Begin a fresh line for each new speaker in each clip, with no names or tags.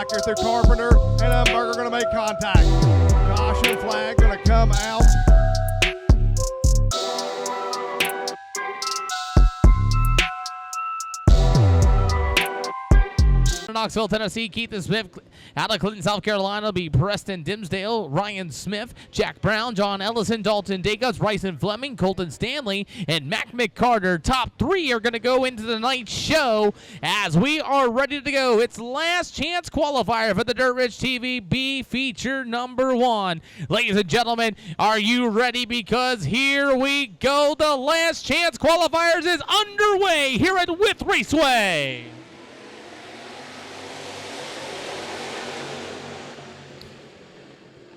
back here through Carpenter, and Umberger going to make contact. Caution flag going to come out.
Knoxville, Tennessee, Keith Smith. Out of Clinton, South Carolina, will be Preston Dimsdale, Ryan Smith, Jack Brown, John Ellison, Dalton Dacus, Bryson Fleming, Colton Stanley, and Mac McCarter. Top three are going to go into the night show as we are ready to go. It's last chance qualifier for the Dirt Rich TV B feature number 1. Ladies and gentlemen, are you ready? Because here we go. The last chance qualifiers is underway here at Wythe Raceway.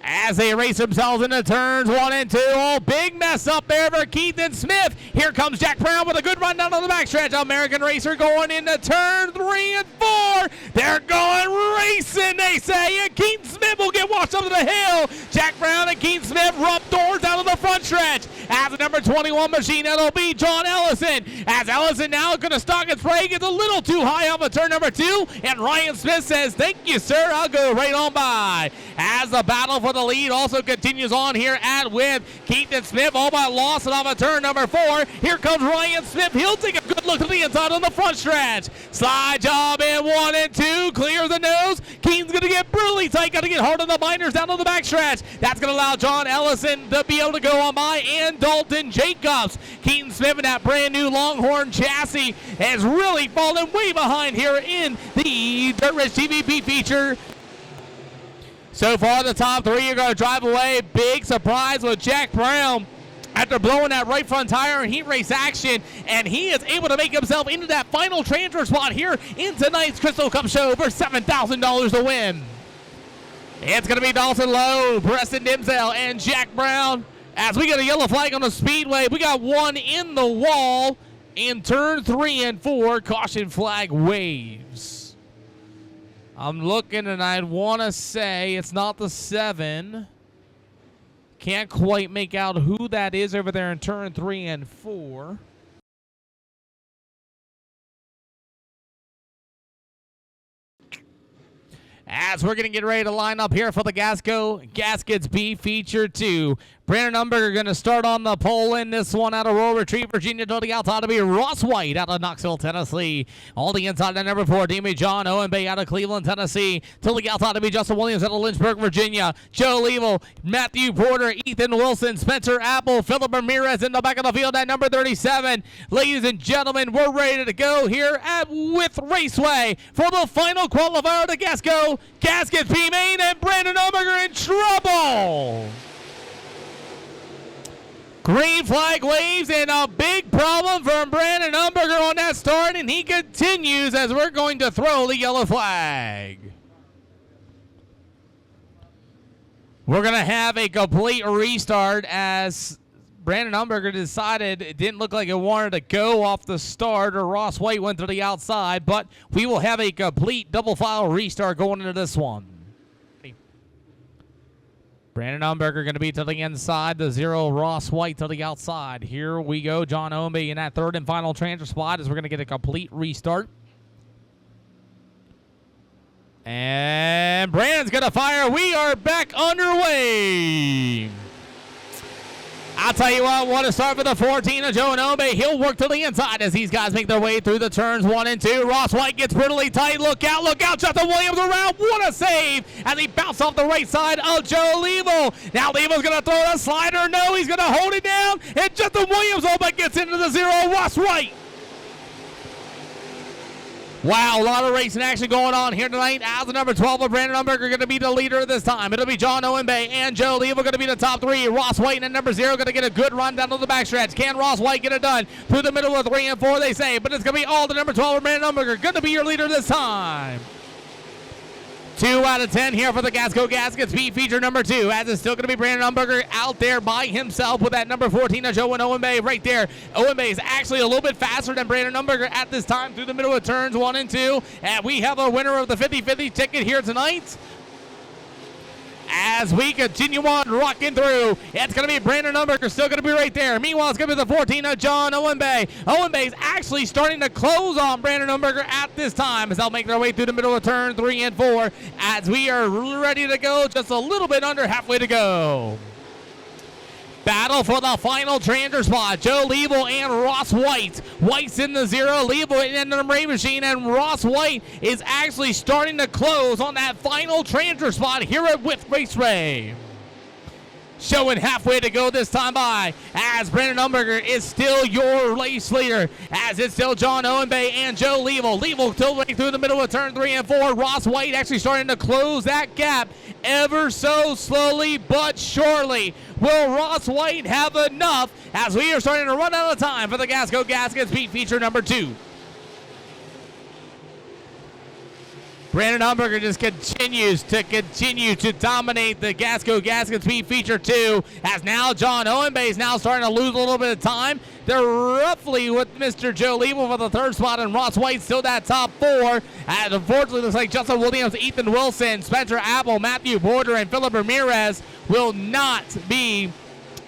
As they race themselves into turns 1 and 2. Oh, big mess up there for Keith and Smith. Here comes Jack Brown with a good run down on the backstretch. American Racer going into turn 3 and 4. They're going racing, they say. And Keith Smith will get washed up to the hill. Jack Brown and Keith Smith rub doors down on the front stretch. As the number 21 machine, that'll be John Ellison. As Ellison now going to stock and spray, gets a little too high off of turn number 2. And Ryan Smith says, thank you, sir. I'll go right on by. As the battle for the lead also continues on here at Wythe. Keith and Smith all but lost it off of turn number 4. Here comes Ryan Smith. He'll take a good look to the inside on the front stretch. Slide job in 1 and 2. Clears the nose. Keaton's going to get brutally tight. Got to get hard on the binders down on the back stretch. That's going to allow John Ellison to be able to go on by, and Dalton Jacobs. Keaton Smith in that brand new Longhorn chassis has really fallen way behind here in the Dirt Rich TVP feature. So far, the top 3 are going to drive away. Big surprise with Jack Brown after blowing that right front tire in heat race action, and he is able to make himself into that final transfer spot here in tonight's Crystal Cup show for $7,000 to win. It's going to be Dawson Lowe, Preston Dimsdale, and Jack Brown. As we get a yellow flag on the speedway, we got one in the wall in turn 3 and 4. Caution flag waves. I'm looking, and I'd want to say it's not the 7. Can't quite make out who that is over there in turn 3 and 4. As we're going to get ready to line up here for the Gasco Gaskets B feature 2. Brandon Umberger going to start on the pole in this one out of Royal Retreat, Virginia. To the outside to be Ross White out of Knoxville, Tennessee. On the inside to number 4, Demi John Owen Bay out of Cleveland, Tennessee. To the outside to be Justin Williams out of Lynchburg, Virginia. Joe Level, Matthew Porter, Ethan Wilson, Spencer Apple, Philip Ramirez in the back of the field at number 37. Ladies and gentlemen, we're ready to go here at Wythe Raceway for the final qualifier of the Gasco Gaskets B main, and Brandon Umberger in trouble. Green flag waves, and a big problem from Brandon Umberger on that start, and he continues as we're going to throw the yellow flag. We're going to have a complete restart as Brandon Umberger decided it didn't look like it wanted to go off the start, or Ross White went to the outside, but we will have a complete double file restart going into this one. Brandon Umberger going to be to the inside, the 0, Ross White to the outside. Here we go, John Owenby in that third and final transfer spot as we're going to get a complete restart. And Brandon's going to fire. We are back underway. I'll tell you what to start with the 14 of Joe Owenby. He'll work to the inside as these guys make their way through the turns 1 and 2. Ross White gets brutally tight. Look out. Justin Williams around. What a save. And he bounced off the right side of Joe Levo. Now Levo's going to throw a slider. No, he's going to hold it down. And Justin Williams all but gets into the 0. Ross White. Wow, a lot of racing action going on here tonight. As the number 12 of Brandon Umberger going to be the leader this time. It'll be John Owenby and Joe Levo going to be the top 3. Ross White and number 0 going to get a good run down to the backstretch. Can Ross White get it done? Through the middle of 3 and 4, they say. But it's going to be all the number 12 of Brandon Umberger. Going to be your leader this time. 2 out of 10 here for the Gasco Gaskets B feature number 2, as it's still going to be Brandon Umberger out there by himself with that number 14 of Joe and Owenby right there. Owenby is actually a little bit faster than Brandon Umberger at this time through the middle of turns 1 and 2. And we have a winner of the 50-50 ticket here tonight. as we continue on rocking through. It's going to be Brandon Umberger still going to be right there. Meanwhile, it's going to be the 14 of John Owenbay. Owenbay's actually starting to close on Brandon Umberger at this time as they'll make their way through the middle of turn 3 and 4 as we are ready to go. Just a little bit under halfway to go. Battle for the final transfer spot. Joe Liebel and Ross White. White's in the 0, Liebel in the Ray Machine, and Ross White is actually starting to close on that final transfer spot here at Wythe Raceway. Showing halfway to go this time by as Brandon Umberger is still your race leader as it's still John Owenbay and Joe Liebel. Liebel still running through the middle of turn 3 and 4. Ross White actually starting to close that gap ever so slowly but surely. Will Ross White have enough as we are starting to run out of time for the Gasco Gaskets Beat feature number 2? Brandon Umberger just continues to dominate the Gasco Gaskets Beat feature 2 as now John Owenbay is now starting to lose a little bit of time. They're roughly with Mr. Joe Liebel for the 3rd spot, and Ross White still that top 4. And unfortunately, looks like Justin Williams, Ethan Wilson, Spencer Apple, Matthew Porter, and Philip Ramirez will not be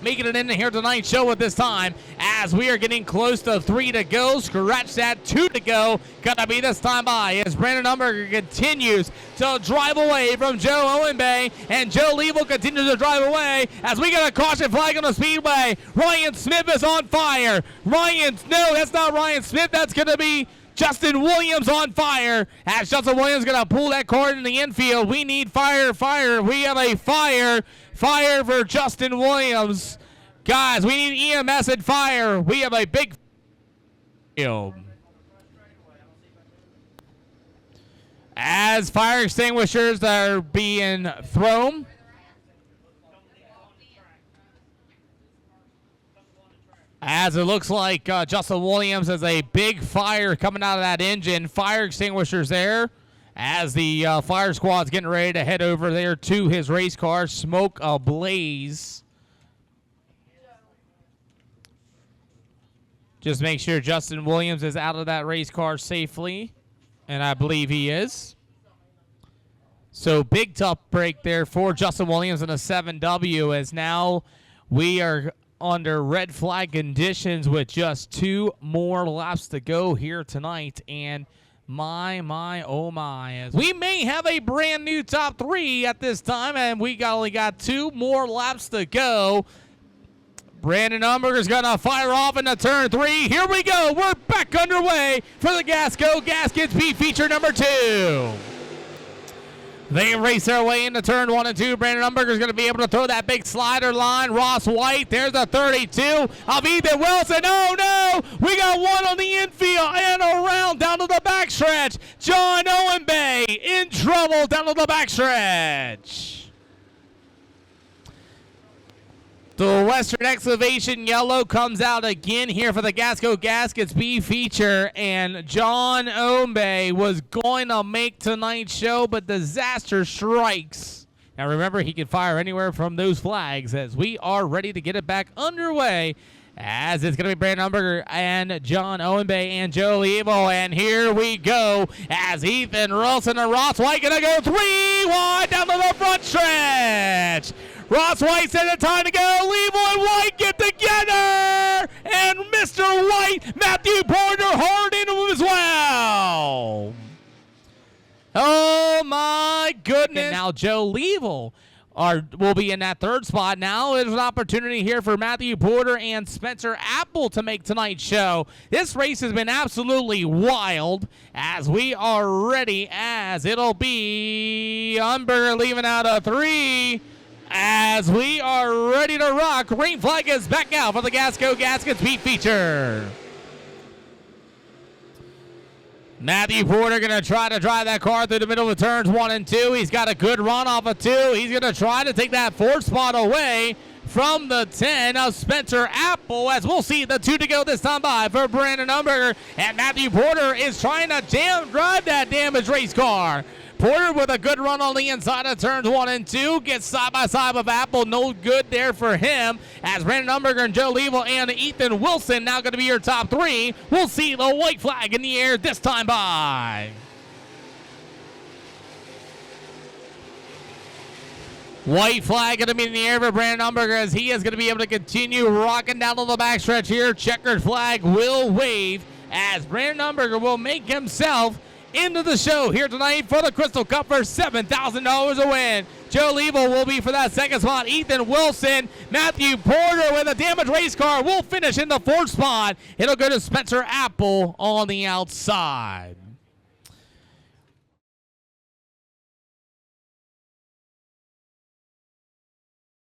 making it in here tonight's show at this time as we are getting close to 3 to go. Scratch that, 2 to go. Gonna be this time by as Brandon Umberger continues to drive away from Joe Owenbay, and Joe Liebel continues to drive away as we got a caution flag on the speedway. Ryan Smith is on fire. No, that's not Ryan Smith. That's gonna be Justin Williams on fire as Justin Williams gonna pull that car in the infield. We need fire. We have a fire for Justin Williams. Guys, we need EMS and fire. We have a big field. As fire extinguishers are being thrown. As it looks like Justin Williams has a big fire coming out of that engine. Fire extinguishers there as the fire squad's getting ready to head over there to his race car. Smoke ablaze. Just make sure Justin Williams is out of that race car safely, and I believe he is. So big tough break there for Justin Williams in a 7W as now we are under red flag conditions with just 2 more laps to go here tonight, and my, oh my. As we may have a brand new top 3 at this time, and we only got 2 more laps to go. Brandon Umberger's gonna fire off into turn 3. Here we go. We're back underway for the Gasco Gaskets Beat feature number 2. They race their way into turn 1 and 2. Brandon Umberger's going to be able to throw that big slider line. Ross White, there's a 32 of Ethan Wilson. Oh, no! We got one on the infield and around down to the backstretch. John Owenbay in trouble down to the backstretch. The Western Excavation Yellow comes out again here for the Gasco Gaskets B feature, and John Owenbay was going to make tonight's show, but disaster strikes. Now remember, he can fire anywhere from those flags as we are ready to get it back underway, as it's going to be Brandon Umberger and John Owenbay and Joe Liebel, and here we go as Ethan Wilson and Ross White going to go 3 wide down to the front stretch. Ross White said it's time to go. Liebel and White get together. And Mr. White, Matthew Porter, hard into him as well. Oh, my goodness. And now Joe Liebel will be in that 3rd spot. Now there's an opportunity here for Matthew Porter and Spencer Apple to make tonight's show. This race has been absolutely wild as we are ready, as it'll be Umberger leaving out a 3. As we are ready to rock, green flag is back out for the Gasco Gaskets Beat feature. Matthew Porter going to try to drive that car through the middle of turns 1 and 2. He's got a good run off of 2. He's going to try to take that 4th spot away from the 10 of Spencer Apple, as we'll see the 2 to go this time by for Brandon Umberger. And Matthew Porter is trying to drive that damaged race car. Porter with a good run on the inside of turns 1 and 2. Gets side by side with Apple. No good there for him. As Brandon Umberger and Joe Liebel and Ethan Wilson now going to be your top 3. We'll see the white flag in the air this time by. White flag going to be in the air for Brandon Umberger as he is going to be able to continue rocking down to the backstretch here. Checkered flag will wave as Brandon Umberger will make himself into the show here tonight for the Crystal Cup for $7,000 a win. Joe Level will be for that second spot. Ethan Wilson, Matthew Porter with a damaged race car will finish in the fourth spot. It'll go to Spencer Apple on the outside.